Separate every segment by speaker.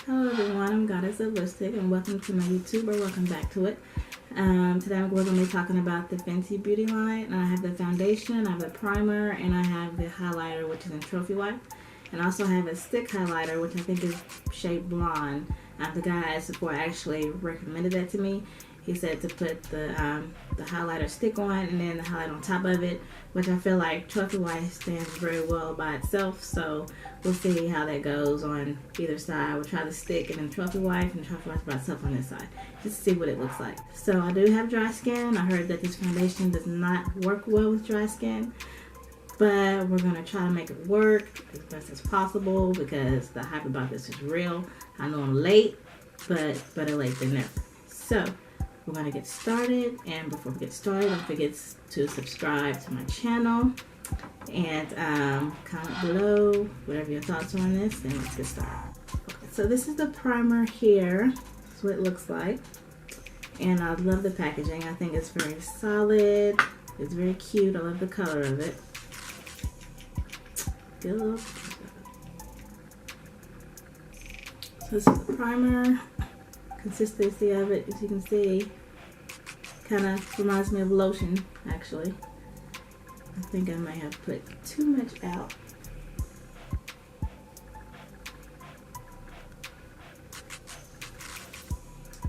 Speaker 1: Hello everyone, I'm Goddess of Lipstick and welcome to my YouTube, or welcome back to it. Today we're going to be talking about the Fenty beauty line. And I have the foundation, I have the primer, and I have the highlighter, which is in Trophy Wife. And I also have a stick highlighter, which I think is shade blonde. The guy at Sephora actually recommended that to me. He said to put the highlighter stick on and then the highlight on top of it, which I feel like Trophy Wife stands very well by itself. So we'll see how that goes on either side. We'll try the stick and then Trophy Wife, and Trophy Wife by itself on this side, just to see what it looks like. So I do have dry skin. I heard that this foundation does not work well with dry skin, but we're going to try to make it work as best as possible because the hype about this is real. I know I'm late, but better late than never. So we're going to get started, and before we get started, don't forget to subscribe to my channel and comment below whatever your thoughts are on this, and let's get started. Okay, so this is the primer here. That's what it looks like, and I love the packaging. I think it's very solid. It's very cute. I love the color of it. Good. So this is the primer. Consistency of it, as you can see, kind of reminds me of lotion, actually. I think I may have put too much out.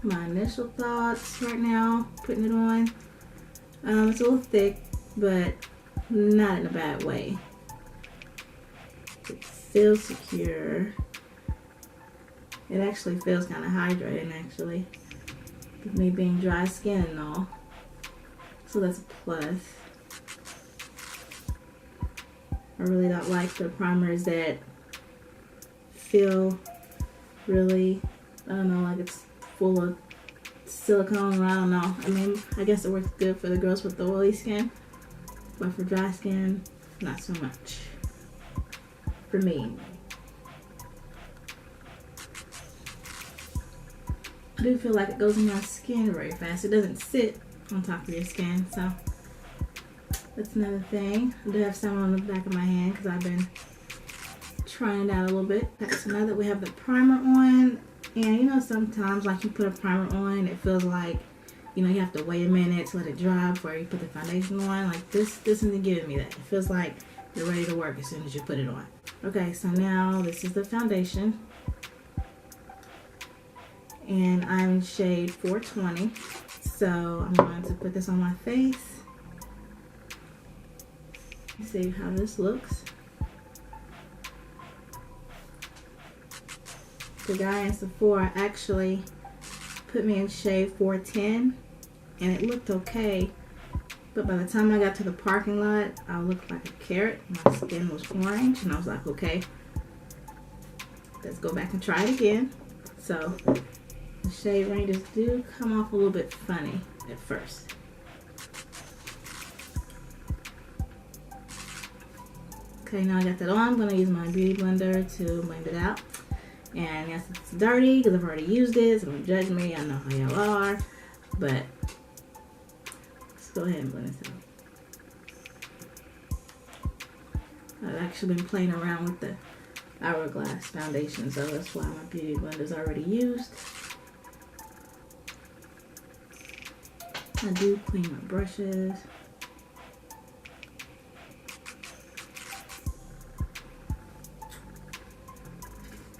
Speaker 1: My initial thoughts right now, putting it on. It's a little thick, but not in a bad way. It feels secure. It actually feels kind of hydrating, actually, with me being dry skin and all. So that's a plus. I really don't like the primers that feel really, I don't know, like it's full of silicone, or I don't know. I mean, I guess it works good for the girls with the oily skin, but for dry skin, not so much. For me. I do feel like it goes in my skin very fast. It doesn't sit on top of your skin, so that's another thing. I do have some on the back of my hand because I've been trying it out a little bit. Okay, so now that we have the primer on, and you know, sometimes like you put a primer on, it feels like, you know, you have to wait a minute to let it dry before you put the foundation on. Like this isn't giving me that. It feels like you're ready to work as soon as you put it on. Okay, so now this is the foundation. And I'm in shade 420, so I'm going to put this on my face. See how this looks. The guy in Sephora actually put me in shade 410, and it looked okay, but by the time I got to the parking lot, I looked like a carrot. My skin was orange, and I was like, okay, let's go back and try it again. So the shade ranges do come off a little bit funny at first. Okay, now I got that on. I'm going to use my beauty blender to blend it out. And yes, it's dirty because I've already used it, so don't judge me. I know how y'all are. But let's go ahead and blend this out. I've actually been playing around with the Hourglass foundation, so that's why my beauty blender is already used. I do clean my brushes.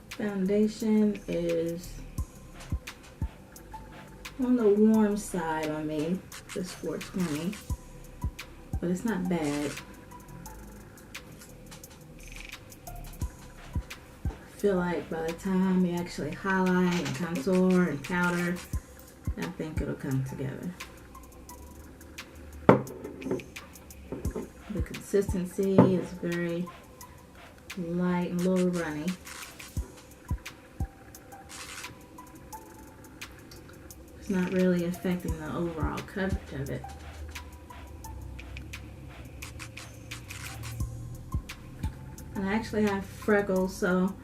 Speaker 1: Foundation is on the warm side on me, just 420, but it's not bad. I feel like by the time you actually highlight and contour and powder, I think it'll come together. The consistency is very light and a little runny. It's not really affecting the overall coverage of it. And I actually have freckles, so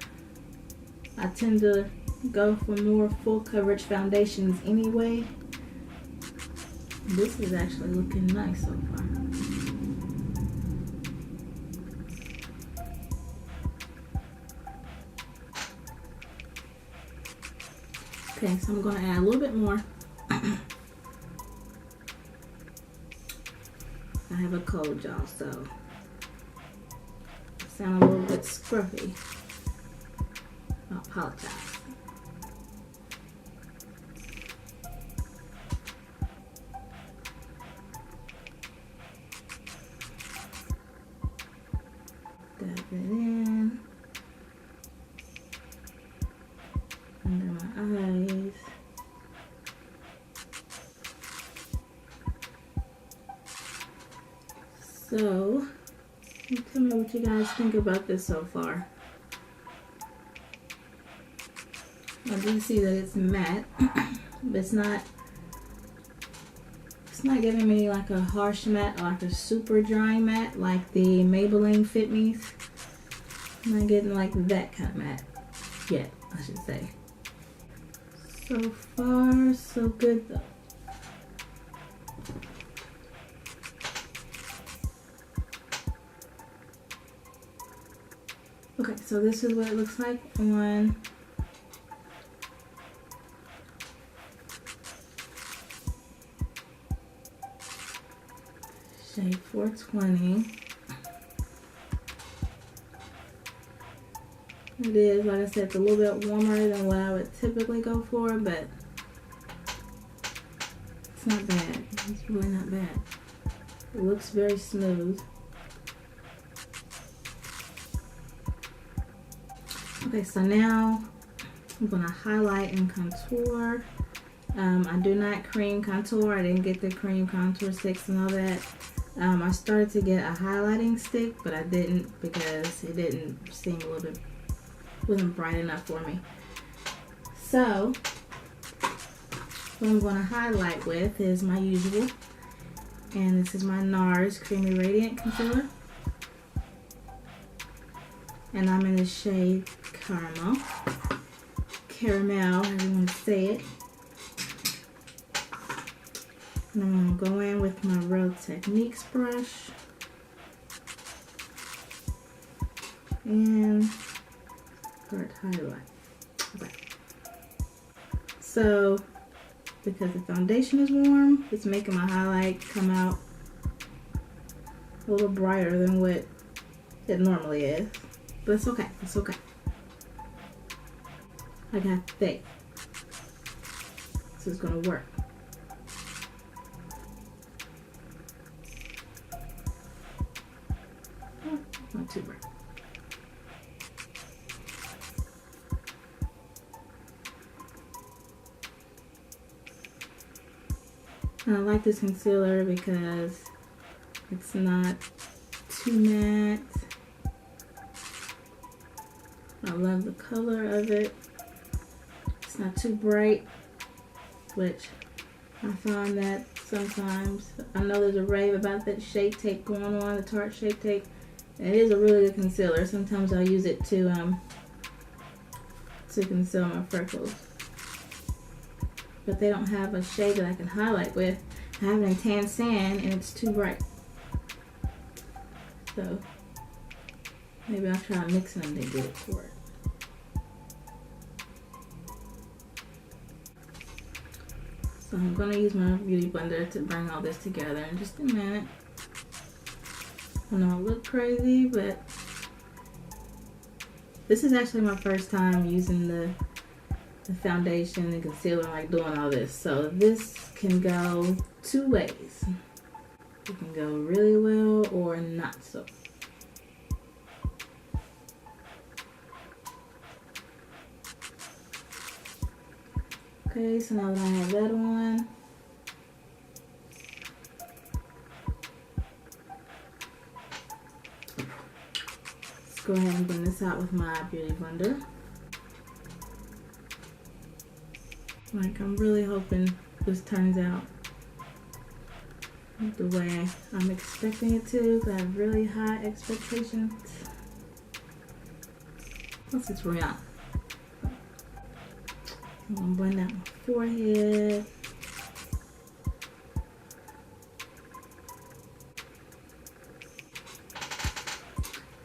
Speaker 1: I tend to go for more full coverage foundations anyway. This is actually looking nice so far. Okay, so I'm going to add a little bit more. I have a cold, y'all, so I sound a little bit scruffy. I apologize. Dab it in under my eyes. So, tell me what you guys think about this so far. I do see that it's matte, but it's not giving me like a harsh matte or like a super dry matte like the Maybelline Fit Me's. I'm not getting like that kind of matte yet, I should say. So far, so good though. Okay, so this is what it looks like on shade 420. It is, like I said, it's a little bit warmer than what I would typically go for, but it's not bad. It's really not bad. It looks very smooth. Okay, so now I'm going to highlight and contour. I do not cream contour. I didn't get the cream contour sticks and all that. I started to get a highlighting stick, but I didn't because it didn't seem a little bit, wasn't bright enough for me. So what I'm going to highlight with is my usual, and this is my NARS Creamy Radiant Concealer, and I'm in the shade Caramel, however you want to say it. And I'm going to go in with my Real Techniques brush and start highlight. Okay. So, because the foundation is warm, it's making my highlight come out a little brighter than what it normally is. But it's okay. It's okay. I got faith. This is going to work. Not too bright. And I like this concealer because it's not too matte. I love the color of it. It's not too bright, which I find that sometimes, I know there's a rave about that Shape Tape going on, the Tarte Shape Tape. It is a really good concealer. Sometimes I'll use it to conceal my freckles. But they don't have a shade that I can highlight with. I have it in Tan Sand and it's too bright. So maybe I'll try mixing them to get it to work. So I'm going to use my beauty blender to bring all this together in just a minute. I know it looks crazy, but this is actually my first time using the foundation and concealer, like doing all this. So this can go two ways. It can go really well or not so. Okay, so now that I have that on, let's go ahead and blend this out with my beauty blender. Like, I'm really hoping this turns out the way I'm expecting it to, because I have really high expectations. Plus it's Rihanna. I'm going to blend out my forehead.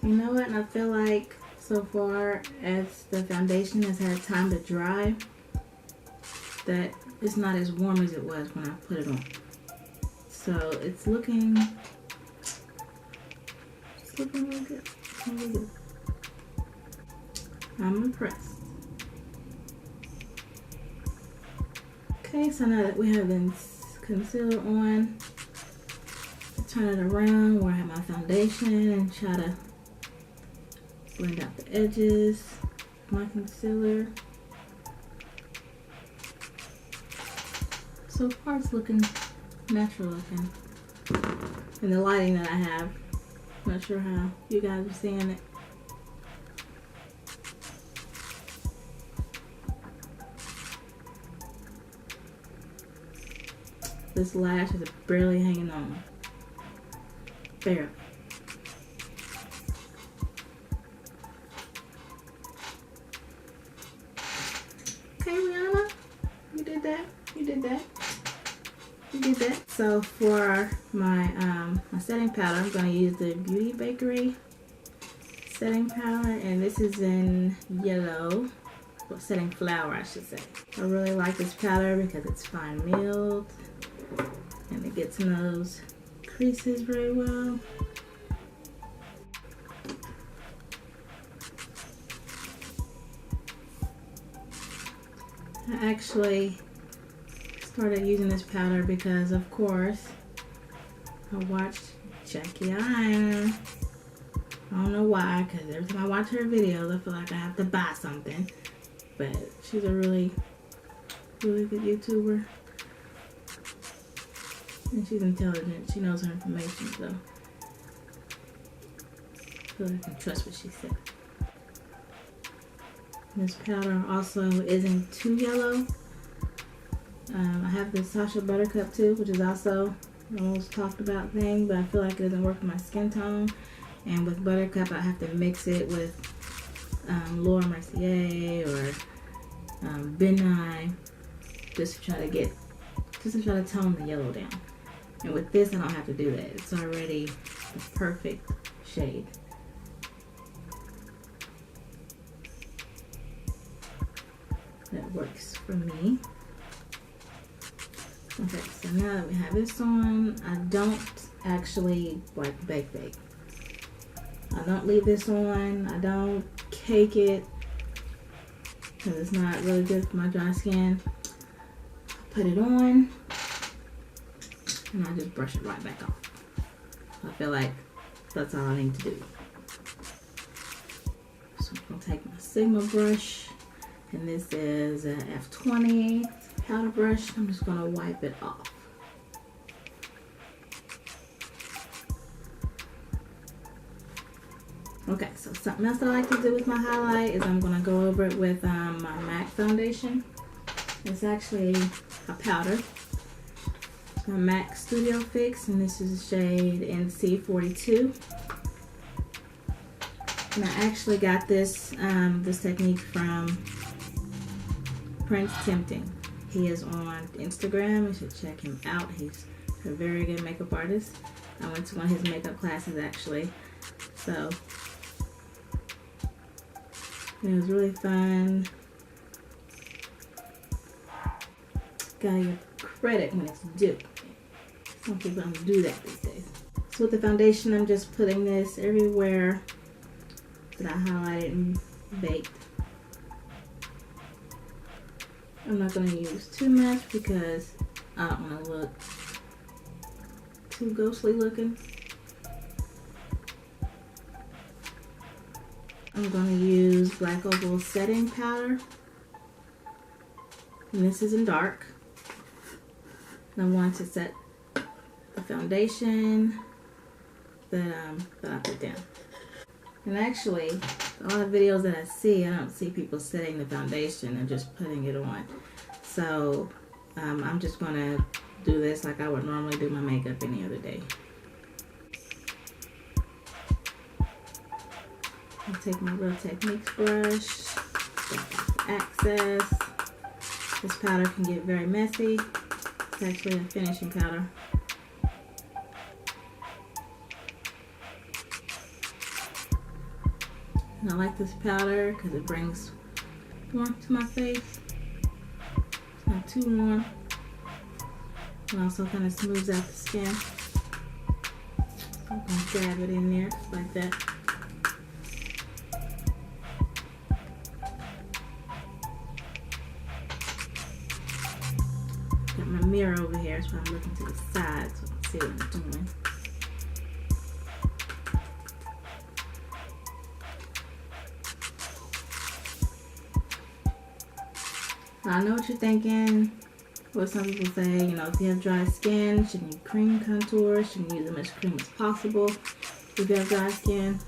Speaker 1: You know what? And I feel like so far as the foundation has had time to dry, that it's not as warm as it was when I put it on. So it's looking really good. Really good. I'm impressed. Okay, so now that we have the concealer on, turn it around where I have my foundation and try to blend out the edges of my concealer. So far it's looking natural looking. And the lighting that I have, not sure how you guys are seeing it. This lash is barely hanging on. Barely. Okay, Rihanna, you did that. You did that. You did that. So for my my setting powder, I'm going to use the Beauty Bakery setting powder, and this is in yellow. Well, setting flower, I should say. I really like this powder because it's fine milled and it gets in those creases very well. I actually started using this powder because, of course, I watched Jackie Aina. I don't know why, because every time I watch her videos, I feel like I have to buy something. But she's a really good YouTuber. And she's intelligent. She knows her information, so I feel like I can trust what she said. This powder also isn't too yellow. I have the Sacha Buttercup too, which is also the most talked about thing, but I feel like it doesn't work with my skin tone. And with Buttercup, I have to mix it with Laura Mercier or Ben Nye, just to try to tone the yellow down. And with this, I don't have to do that. It's already the perfect shade. That works for me. Okay, so now that we have this on, I don't actually like bake. I don't leave this on. I don't cake it because it's not really good for my dry skin. I put it on and I just brush it right back off. I feel like that's all I need to do. So I'm gonna take my Sigma brush, and this is a F20 powder brush. I'm just gonna wipe it off. Okay, so something else that I like to do with my highlight is I'm gonna go over it with my MAC foundation. It's actually a powder. It's my MAC Studio Fix, and this is shade NC42. And I actually got this technique from Prince Tempting. He is on Instagram. You should check him out. He's a very good makeup artist. I went to one of his makeup classes actually. So it was really fun. Gotta give credit when it's due. Some people don't do that these days. So with the foundation, I'm just putting this everywhere that I highlighted and baked. I'm not going to use too much because I don't want to look too ghostly looking. I'm going to use Black Opal setting powder, and this is in dark. And I want to set the foundation that I put down. And actually, all the videos that I don't see people setting the foundation and just putting it on. So I'm just going to do this like I would normally do my makeup any other day. I'll take my Real Techniques brush, access. This powder can get very messy. It's actually a finishing powder. And I like this powder because it brings warmth to my face. It's not too warm. And also kind of smooths out the skin. So I'm going to dab it in there just like that. Got my mirror over here, so I'm looking to the side so I can see what I'm doing. I know what you're thinking. What some people say, you know, if you have dry skin, shouldn't you cream contour? Shouldn't use as much cream as possible if you have dry skin?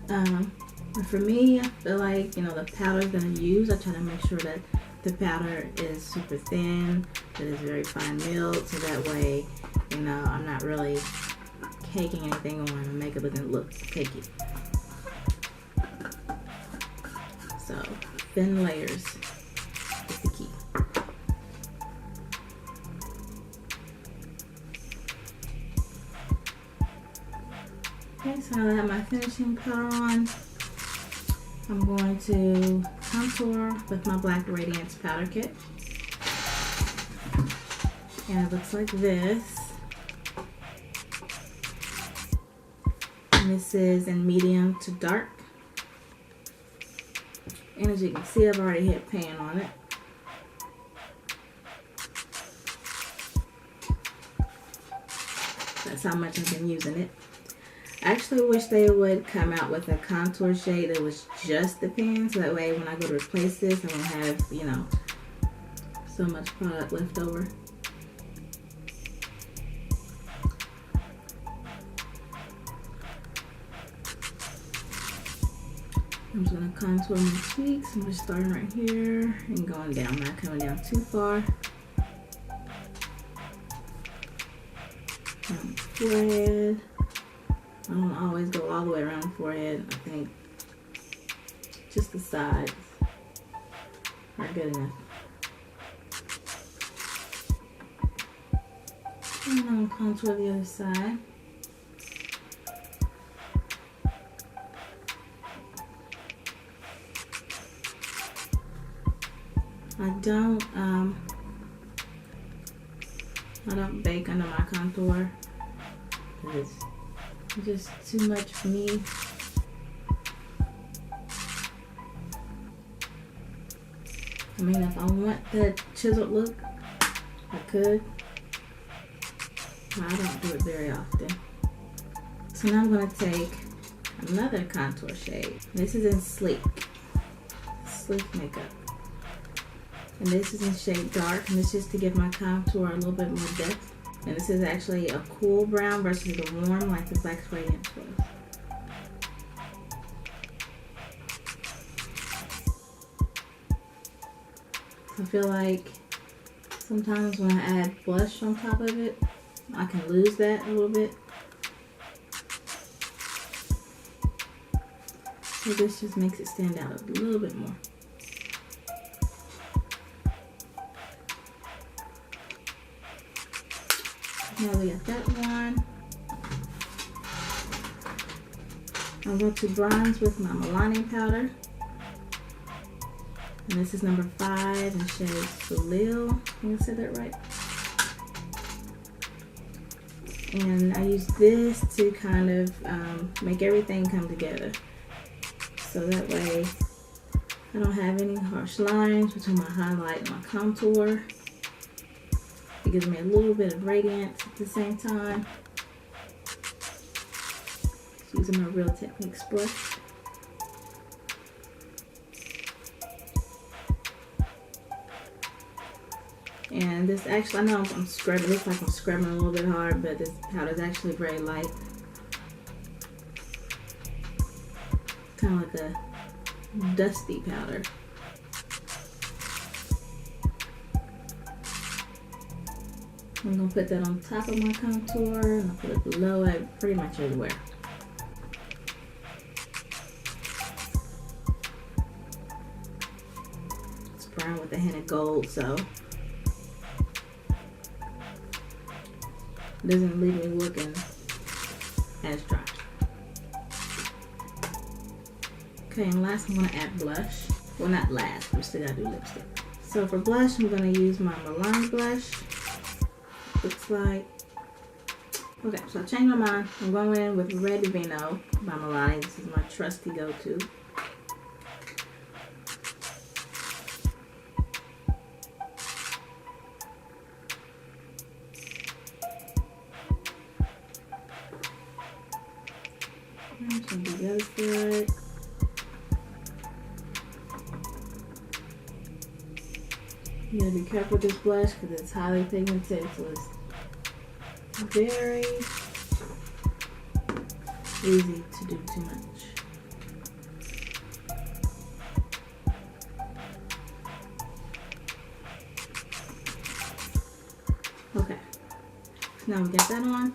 Speaker 1: But for me, I feel like, you know, the powder that I use, I try to make sure that the powder is super thin, that it's very fine milled, so that way, you know, I'm not really caking anything on my makeup doesn't look cakey. So, thin layers is the key. Okay, so now that I have my finishing powder on, I'm going to contour with my Black Radiance powder kit. And it looks like this. And this is in medium to dark. And as you can see, I've already hit pan on it. That's how much I've been using it. I actually wish they would come out with a contour shade that was just the pan, so that way when I go to replace this, I won't have, you know, so much product left over. I'm just going to contour my cheeks. I'm just starting right here and going down, not coming down too far. Forehead. I don't always go all the way around the forehead. I think just the sides are good enough. And I'm going to contour the other side. I don't bake under my contour. It's just too much for me. I mean, if I want that chiseled look, I could. But I don't do it very often. So now I'm going to take another contour shade. This is in Sleek Makeup. And this is in shade Dark, and this is to give my contour a little bit more depth. And this is actually a cool brown versus the warm like the Black Radiance was. I feel like sometimes when I add blush on top of it, I can lose that a little bit. So this just makes it stand out a little bit more. Now we got that one. I'm going to bronze with my Milani powder. And this is number 5 in shade Soleil. I think I said that right. And I use this to kind of make everything come together. So that way I don't have any harsh lines between my highlight and my contour. It gives me a little bit of radiance at the same time. Just using my Real Techniques brush. And this actually, I know I'm scrubbing, it looks like I'm scrubbing a little bit hard, but this powder is actually very light. Kind of like a dusty powder. I'm going to put that on top of my contour, and I'll put it below it, pretty much everywhere. It's brown with a hint of gold, so it doesn't leave me looking as dry. Okay, and last I'm going to add blush. Well, not last, we still got to do lipstick. So for blush, I'm going to use my Milan blush. Looks like. Okay, so I changed my mind. I'm going in with Red Vino by Milani. This is my trusty go-to. I'm just going to do the other side. You gotta be careful with this blush because it's highly pigmented, so it's very easy to do too much. Okay, so now we got that on.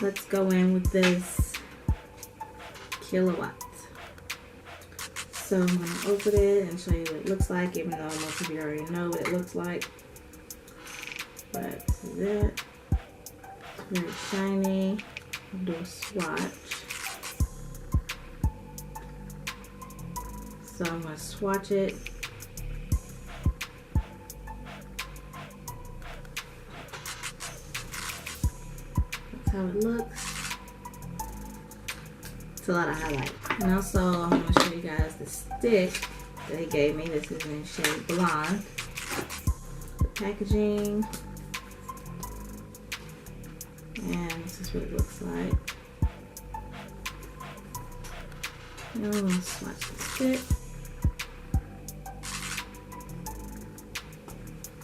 Speaker 1: Let's go in with this Kilowatt. So I'm going to open it and show you what it looks like, even though most of you already know what it looks like. But this is it. It's very shiny. I'll do a swatch. So I'm going to swatch it. That's how it looks. It's a lot of highlight. And also, I'm going to show you guys the stick that he gave me. This is in shade Blonde. The packaging. And this is what it looks like. And I'm going to swatch the stick.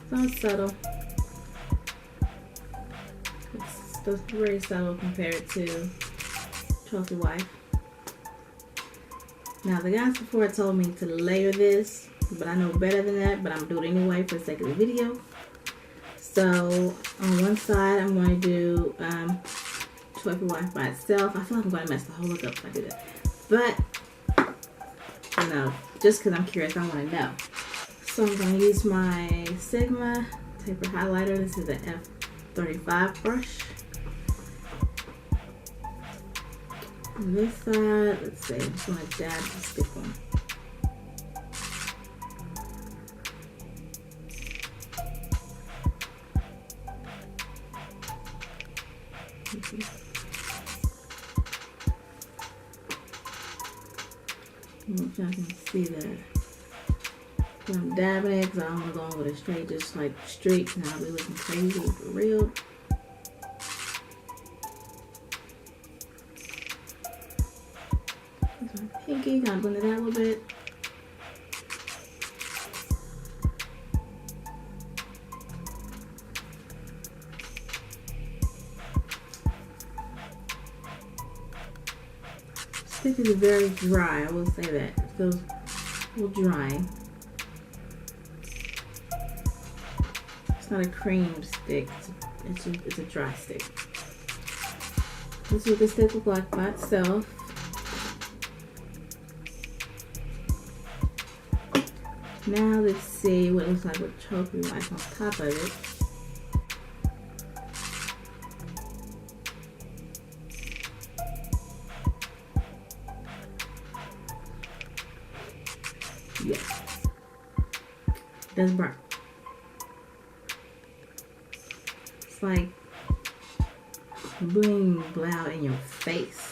Speaker 1: So it's subtle. It's very subtle compared to Trophy Wife. Now the guys before told me to layer this, but I know better than that, but I'm doing it anyway for the sake of the video. So on one side I'm going to do Trophy Wife by itself. I feel like I'm going to mess the whole look up if I do that. But, you know, just because I'm curious, I want to know. So I'm going to use my Sigma Taper Highlighter. This is an F35 brush. On this side, let's see, I'm just going to dab the stick on. I don't know if y'all can see that. But I'm dabbing it because I don't want to go on with a straight, just like streaks, and I'll be looking crazy for real. Pinky, kind of blend it out a little bit. Stick is very dry, I will say that. It feels a little dry. It's not a cream stick, it's a dry stick. This is what the stick looks like by itself. Now let's see what it looks like with Trophy Wife on top of it. Yeah, that's burnt. It's like bling blow in your face.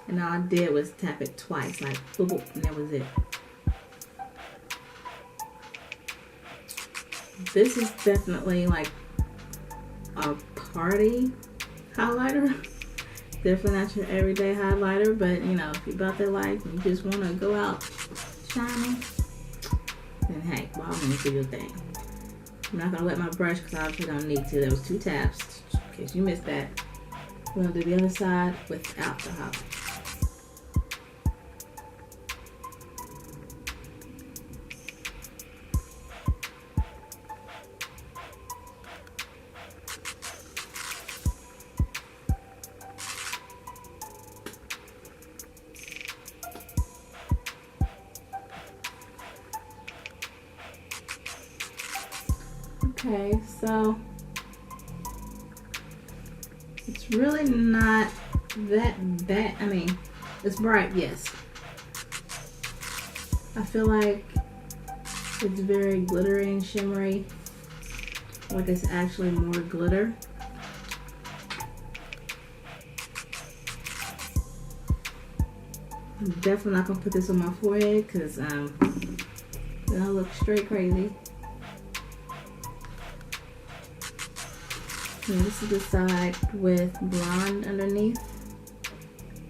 Speaker 1: And all I did was tap it twice, like boop, boop, and that was it. This is definitely like a party highlighter. Definitely not your everyday highlighter, but you know, if you're about that life and you just want to go out shining, then hey, by all means, do your thing. I'm not gonna wet my brush because I obviously don't need to. There was 2 taps, in case you missed that. We're gonna do the other side without the highlight. Okay, so it's really not that bad. I mean, it's bright, yes, I feel like it's very glittery and shimmery. Like it's actually more glitter. I'm definitely not gonna put this on my forehead because then I'll look straight crazy. And this is the side with blonde underneath.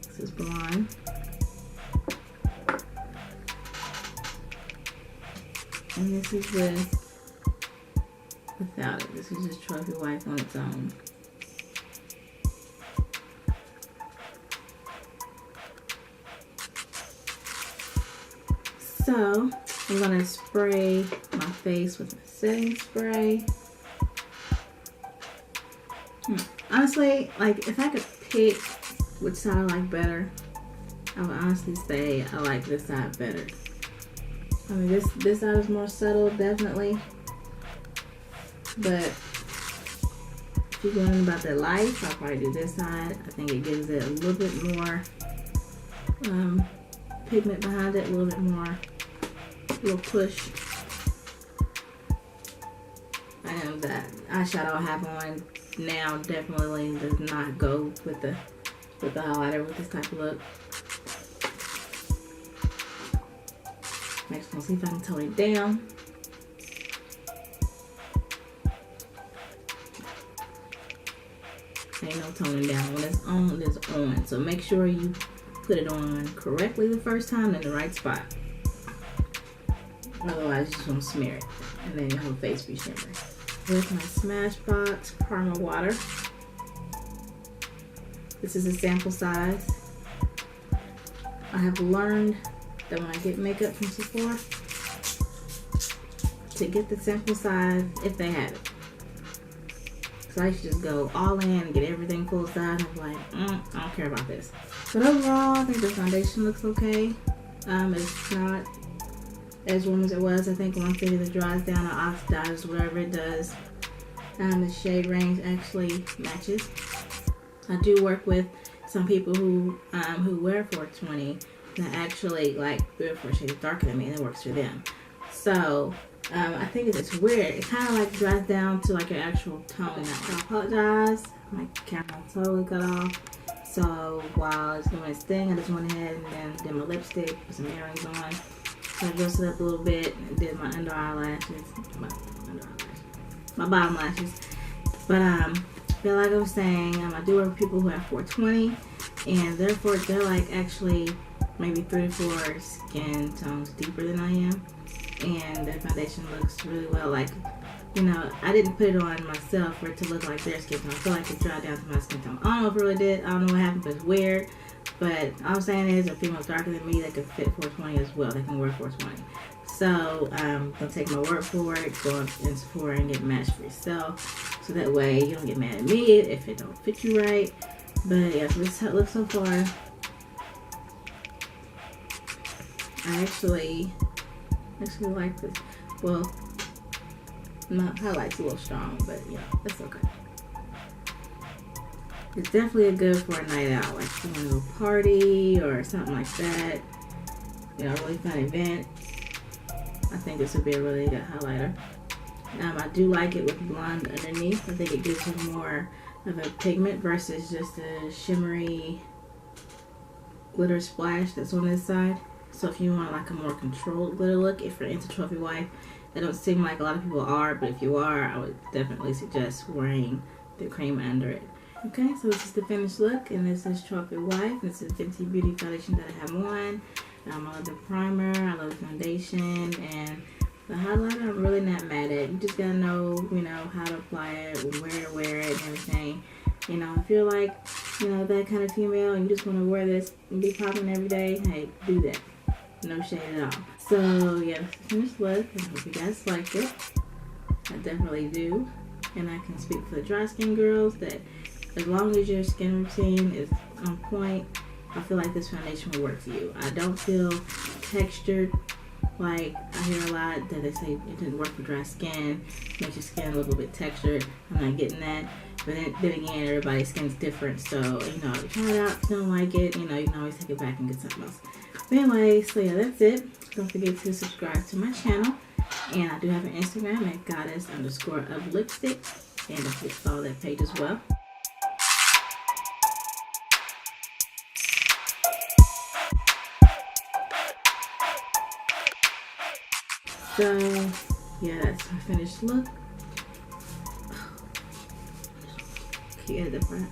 Speaker 1: This is blonde. And this is without it. This is just Trophy Wife on its own. So I'm gonna spray my face with my setting spray. Honestly, like if I could pick which side I like better, I would honestly say I like this side better. I mean, this side is more subtle, definitely. But if you're going about the life, I'll probably do this side. I think it gives it a little bit more pigment behind it, a little bit more, little push. And that eyeshadow I have on now definitely does not go with the highlighter with this type of look. Next, we'll see if I can tone it down. Ain't no toning down. When it's on, it's on. So make sure you put it on correctly the first time in the right spot. Otherwise, you're just gonna smear it, and then your whole face be shimmery. With my Smashbox Primer Water. This is a sample size. I have learned that when I get makeup from Sephora, to get the sample size if they have it. So I should just go all in and get everything full size. I'm like, I don't care about this. But overall, I think the foundation looks okay. It's not as warm as it was. I think once it either dries down or oxidizes, whatever it does, the shade range actually matches. I do work with some people who wear 420 that actually like 3 or 4 shades darker than me, and it works for them. So I think it's weird. It kind of like dries down to like an actual tone. I apologize. My camera totally cut off. So while it's doing its thing, I just went ahead and then did my lipstick, put some earrings on. So I dressed it up a little bit and did my under eyelashes, my bottom lashes. But like I was saying, I do work with people who have 420, and therefore they're like actually maybe 3 to 4 skin tones deeper than I am. And their foundation looks really well. Like, you know, I didn't put it on myself for it to look like their skin tone. I feel like it dried down to my skin tone. I don't know if it really did. I don't know what happened, but it's weird. But all I'm saying is, if females darker than me, they could fit 420 as well. They can wear 420. So, don't take my word for it. Go in Sephora and get matched for yourself. So that way you don't get mad at me if it don't fit you right. But yeah, so this is how it looks so far. I actually like this. Well, my highlight's a little strong, but yeah, that's okay. It's definitely good for a night out, like you want to go party or something like that. You know, a really fun event. I think this would be a really good highlighter. I do like it with blonde underneath. I think it gives you more of a pigment versus just a shimmery glitter splash that's on this side. So if you want like a more controlled glitter look, if you're into Trophy Wife, it don't seem like a lot of people are, but if you are, I would definitely suggest wearing the cream under it. Okay, so this is the finished look, and this is Trophy Wife. This is FENTY Beauty foundation that I have on. I love the primer, I love the foundation, and the highlighter I'm really not mad at. You just gotta know, you know, how to apply it, where to wear it, and everything. You know, if you're like, you know, that kind of female and you just want to wear this and be popping every day, hey, do that. No shade at all. So yeah, this is the finished look. I hope you guys liked it. I definitely do. And I can speak for the dry skin girls that as long as your skin routine is on point, I feel like this foundation will work for you. I don't feel textured. Like, I hear a lot that they say it didn't work for dry skin, makes your skin look a little bit textured. I'm not getting that. But then again, everybody's skin's different. So, you know, try it out. If you don't like it, you know, you can always take it back and get something else. But anyway, so yeah, that's it. Don't forget to subscribe to my channel. And I do have an Instagram at goddess_of_lipstick. And don't forget to follow that page as well. So, yeah, that's my finished look. Cute at the front.